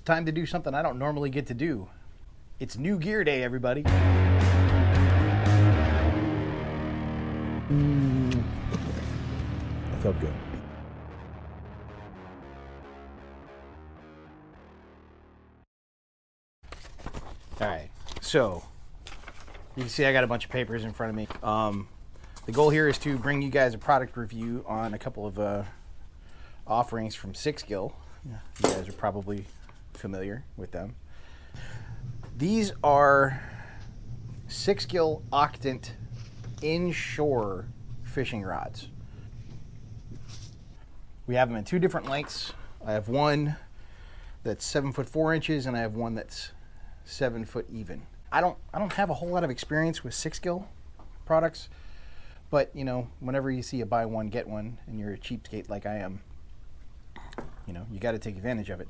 time to do something I don't normally get to do. It's New Gear Day, everybody. That felt good. All right, so you can see I got a bunch of papers in front of me. The goal here is to bring you guys a product review on a couple of offerings from SixGill. You guys are probably familiar with them. These are SixGill Octant INSHORE fishing rods. We have them in two different lengths. I have one that's 7 foot 4 inches, and I have one that's 7 foot even. I don't have a whole lot of experience with SixGill products, but you know, whenever you see a buy one get one, and you're a cheapskate like I am, you know, you got to take advantage of it.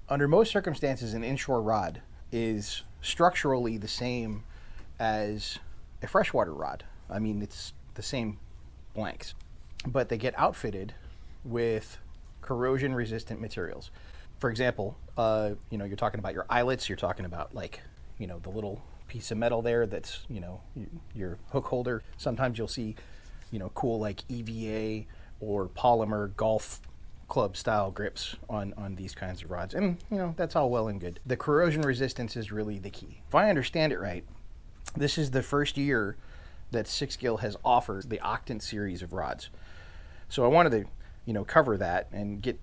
Under most circumstances, an inshore rod is structurally the same as a freshwater rod. I mean, it's the same blanks, but they get outfitted with corrosion-resistant materials. For example, you know, you're talking about your eyelets. You're talking about, like, you know, the little piece of metal there that's, you know, your hook holder. Sometimes you'll see, you know, cool like EVA or polymer golf club style grips on these kinds of rods, and you know, that's all well and good. The corrosion resistance is really the key. If I understand it right, this is the first year that SixGill has offered the Octant series of rods. So I wanted to, you know, cover that and get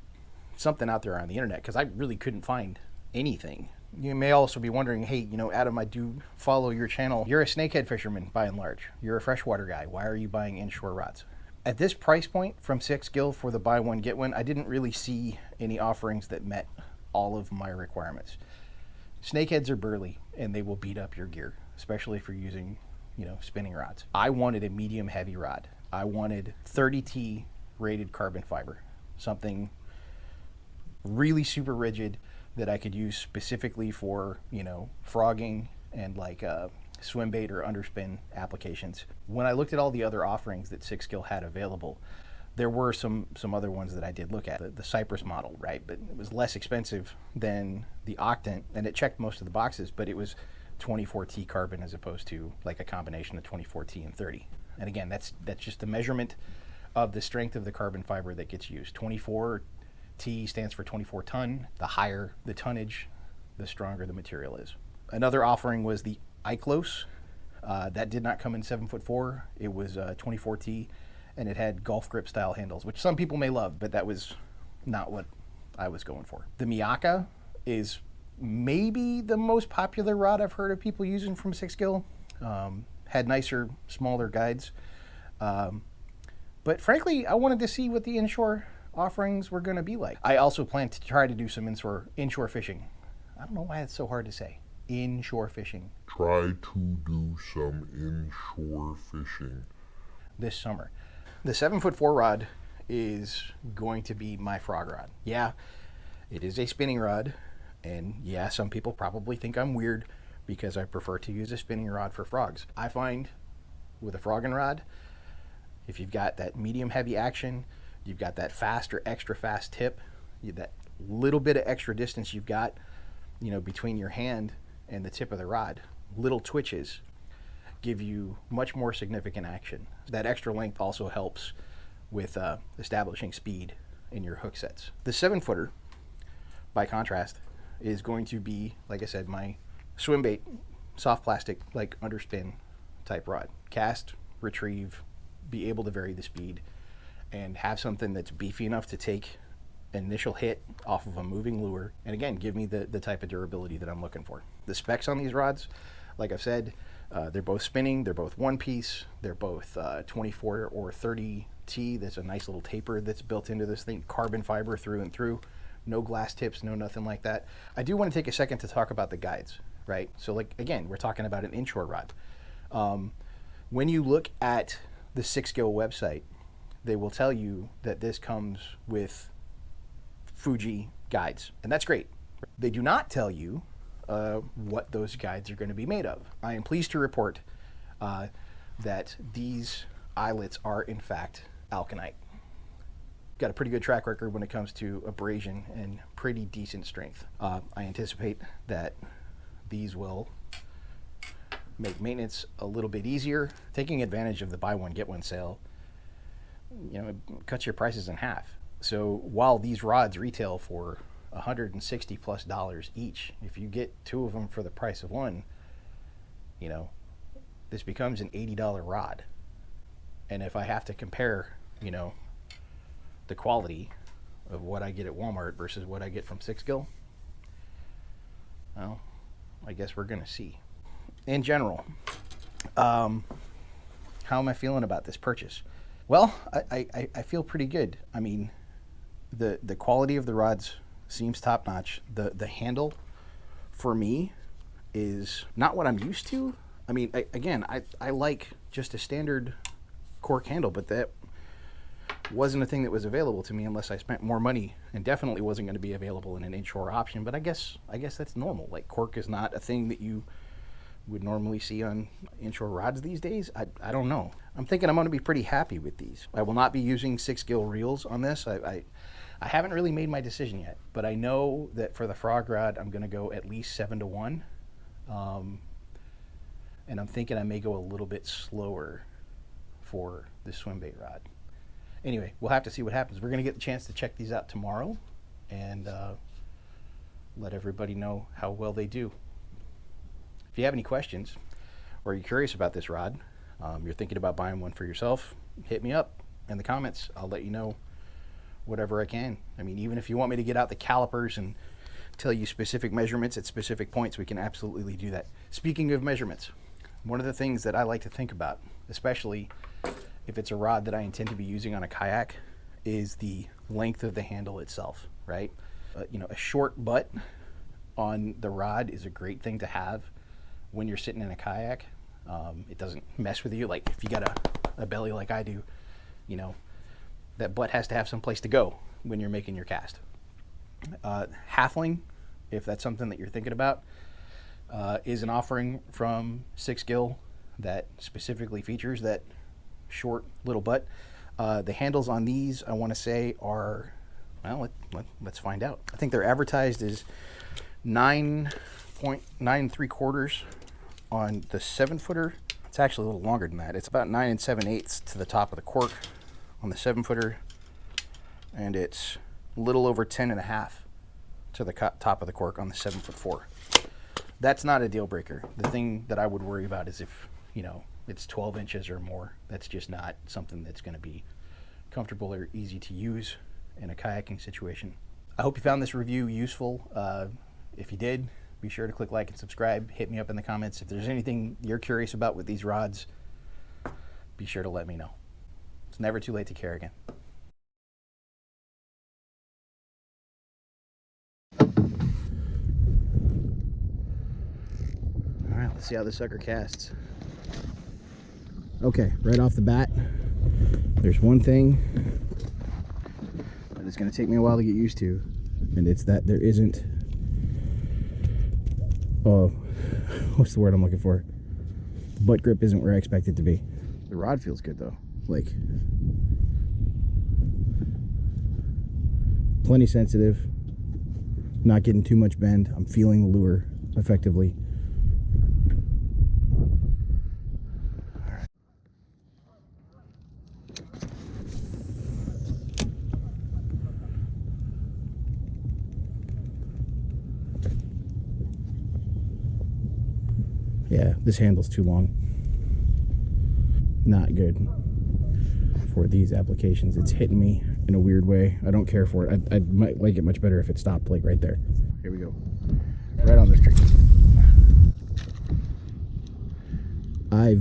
something out there on the internet, because I really couldn't find anything. You may also be wondering, hey, you know, Adam, I do follow your channel. You're a snakehead fisherman by and large. You're a freshwater guy. Why are you buying inshore rods? At this price point from SixGill for the buy one get one, I didn't really see any offerings that met all of my requirements. Snakeheads are burly and they will beat up your gear, especially if you're using, you know, spinning rods. I wanted a medium heavy rod. I wanted 30T rated carbon fiber, something really super rigid that I could use specifically for, you know, frogging and like swim bait or underspin applications. When I looked at all the other offerings that SixGill had available, there were some other ones that I did look at. The Cypress model, right? But it was less expensive than the Octant, and it checked most of the boxes, but it was 24T carbon as opposed to like a combination of 24T and 30. And again, that's just the measurement of the strength of the carbon fiber that gets used. 24T stands for 24 ton. The higher the tonnage, the stronger the material is. Another offering was the Iclos. That did not come in 7 foot 4. It was 24T, and it had golf grip style handles, which some people may love, but that was not what I was going for. The Miyaka is maybe the most popular rod I've heard of people using from SixGill. Had nicer, smaller guides. But frankly, I wanted to see what the inshore offerings were going to be like. I also plan to try to do some inshore fishing. I don't know why it's so hard to say. Inshore fishing. Try to do some inshore fishing this summer. The 7 foot 4 rod is going to be my frog rod. Yeah, it is a spinning rod, and yeah, some people probably think I'm weird because I prefer to use a spinning rod for frogs. I find with a frogging rod, if you've got that medium heavy action, you've got that fast or extra fast tip, that little bit of extra distance you've got, you know, between your hand and the tip of the rod, little twitches give you much more significant action. That extra length also helps with establishing speed in your hook sets. The 7 footer, by contrast, is going to be, like I said, my swim bait, soft plastic, like underspin type rod. Cast, retrieve, be able to vary the speed, and have something that's beefy enough to take initial hit off of a moving lure, and again, give me the type of durability that I'm looking for. The specs on these rods, like I've said, they're both spinning, they're both one piece, they're both 24 or 30T. There's a nice little taper that's built into this thing, carbon fiber through and through, no glass tips, no nothing like that. I do want to take a second to talk about the guides, right? So like, again, we're talking about an inshore rod. When you look at the SixGill website, they will tell you that this comes with Fuji guides, and that's great. They do not tell you what those guides are going to be made of. I am pleased to report that these eyelets are in fact alkanite. got a pretty good track record when it comes to abrasion and pretty decent strength. I anticipate that these will make maintenance a little bit easier. Taking advantage of the buy one get one sale, it cuts your prices in half. So while these rods retail for $160+ each, if you get 2 of them for the price of one, this becomes an $80 rod. And if I have to compare, the quality of what I get at Walmart versus what I get from SixGill, well, I guess we're going to see. In general, how am I feeling about this purchase? Well, I feel pretty good. I mean, the quality of the rods seems top notch. The handle for me is not what I'm used to. I mean, I like just a standard cork handle, but that wasn't a thing that was available to me unless I spent more money, and definitely wasn't going to be available in an INSHORE option. But I guess that's normal. Like, cork is not a thing that you would normally see on INSHORE rods these days. I don't know. I'm thinking I'm going to be pretty happy with these. I will not be using SixGill reels on this. I haven't really made my decision yet, but I know that for the frog rod, I'm going to go at least 7-to-1. And I'm thinking I may go a little bit slower for the swim bait rod. Anyway, we'll have to see what happens. We're going to get the chance to check these out tomorrow and let everybody know how well they do. If you have any questions or you're curious about this rod, you're thinking about buying one for yourself, hit me up in the comments. I'll let you know whatever I can. I mean, even if you want me to get out the calipers and tell you specific measurements at specific points, we can absolutely do that. Speaking of measurements, one of the things that I like to think about, especially if it's a rod that I intend to be using on a kayak, is the length of the handle itself, right? A short butt on the rod is a great thing to have when you're sitting in a kayak. It doesn't mess with you. Like, if you got a belly like I do, that butt has to have some place to go when you're making your cast. Halfling, if that's something that you're thinking about, is an offering from SixGill that specifically features that short little butt. The handles on these, I want to say, are, well, let's find out. I think they're advertised as 9.9 3/4 on the 7-footer. It's actually a little longer than that. It's about 9 7/8 to the top of the cork on the 7-footer, and it's a little over 10.5 to the top of the cork on the 7'4". That's not a deal breaker. The thing that I would worry about is if, it's 12 inches or more. That's just not something that's going to be comfortable or easy to use in a kayaking situation. I hope you found this review useful. If you did, be sure to click like and subscribe. Hit me up in the comments. If there's anything you're curious about with these rods, be sure to let me know. It's never too late to care again. All right, let's see how this sucker casts. Okay, right off the bat, there's one thing that it's going to take me a while to get used to, and it's that there isn't, what's the word I'm looking for? The butt grip isn't where I expect it to be. The rod feels good though, like plenty sensitive, not getting too much bend. I'm feeling the lure effectively. Yeah, this handle's too long. Not good for these applications. It's hitting me in a weird way. I don't care for it. I might like it much better if it stopped, like right there. Here we go. Right on this tree. I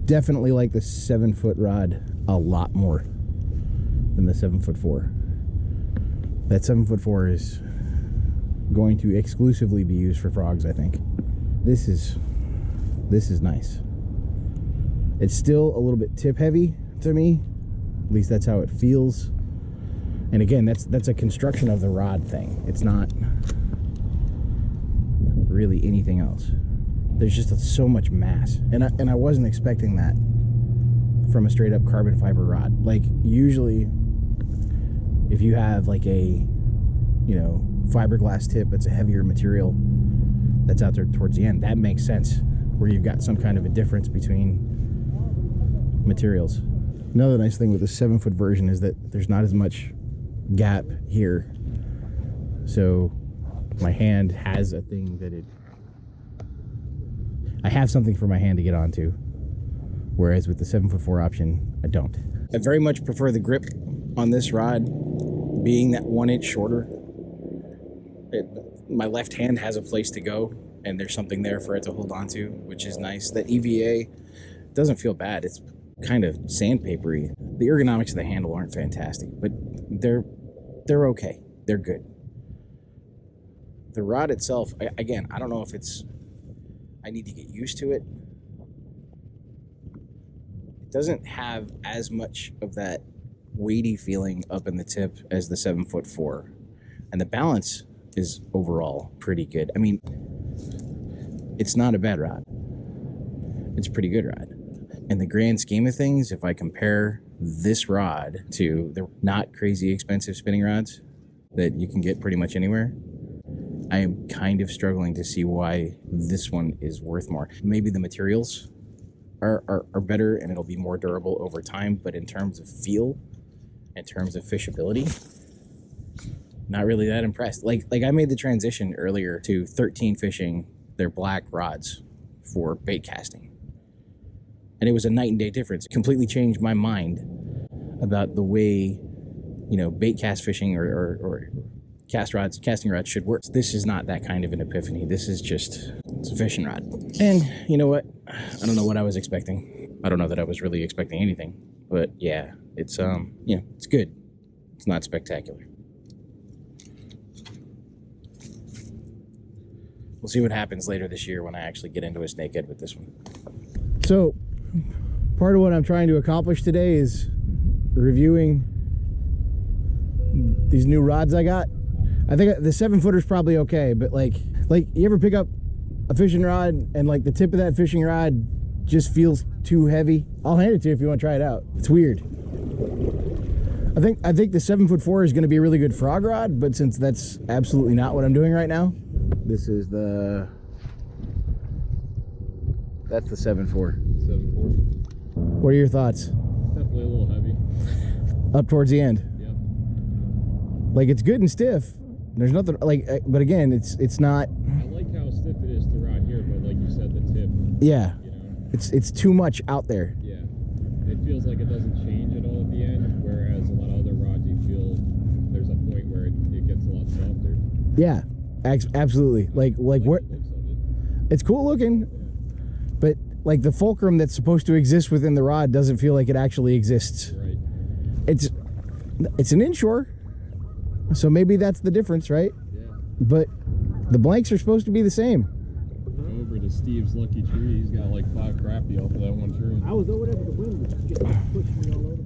definitely like the 7-foot rod a lot more than the 7'4". That 7'4" is going to exclusively be used for frogs, I think. This is nice. It's still a little bit tip heavy to me. At least that's how it feels. And again, that's a construction of the rod thing. It's not really anything else. There's just so much mass, and I wasn't expecting that from a straight up carbon fiber rod. Like, usually If you have like a, you know, fiberglass tip that's a heavier material that's out there towards the end, that makes sense, where you've got some kind of a difference between materials. Another nice thing with the 7-foot version is that there's not as much gap here, so my hand has a thing that I have something for my hand to get onto, whereas with the 7'4" option, I don't. I very much prefer the grip on this rod being that 1 inch shorter. My left hand has a place to go, and there's something there for it to hold on to, which is nice. That EVA doesn't feel bad. It's kind of sandpapery. The ergonomics of the handle aren't fantastic, but they're okay. They're good. The rod itself, again, I don't know if I need to get used to it. It doesn't have as much of that weighty feeling up in the tip as the 7'4", and the balance is overall pretty good. I mean, it's not a bad rod. It's a pretty good rod. In the grand scheme of things, if I compare this rod to the not crazy expensive spinning rods that you can get pretty much anywhere, I am kind of struggling to see why this one is worth more. Maybe the materials are better and it'll be more durable over time, but in terms of feel, in terms of fishability, not really that impressed. Like I made the transition earlier to 13 fishing their black rods for bait casting, and it was a night and day difference. It completely changed my mind about the way, you know, bait cast fishing or casting rods should work. This is not that kind of an epiphany. This is just, it's a fishing rod. And you know what? I don't know what I was expecting. I don't know that I was really expecting anything, but yeah, it's you know, it's good. It's not spectacular. We'll see what happens later this year when I actually get into a snakehead with this one. So part of what I'm trying to accomplish today is reviewing these new rods I got. I think the 7-footer is probably okay, but like you ever pick up a fishing rod and like the tip of that fishing rod just feels too heavy? I'll hand it to you if you want to try it out. It's weird. I think the 7'4" is going to be a really good frog rod, but since that's absolutely not what I'm doing right now, this is that's the 7'4". 7'4". What are your thoughts? Definitely a little heavy. Up towards the end. Yep. Like, it's good and stiff. There's nothing like, but again, it's not. I like how stiff it is throughout here, but like you said, the tip. Yeah. You know. It's too much out there. Yeah. It feels like it doesn't change at all at the end, whereas a lot of other rods, you feel there's a point where it gets a lot softer. Yeah. Absolutely. Like what? It's cool looking, but like the fulcrum that's supposed to exist within the rod doesn't feel like it actually exists. Right. It's an inshore, so maybe that's the difference, right? Yeah. But the blanks are supposed to be the same. Over to Steve's lucky tree, he's got like 5 crappie off of that one tree. I was over there, but the wind was just pushing me all over.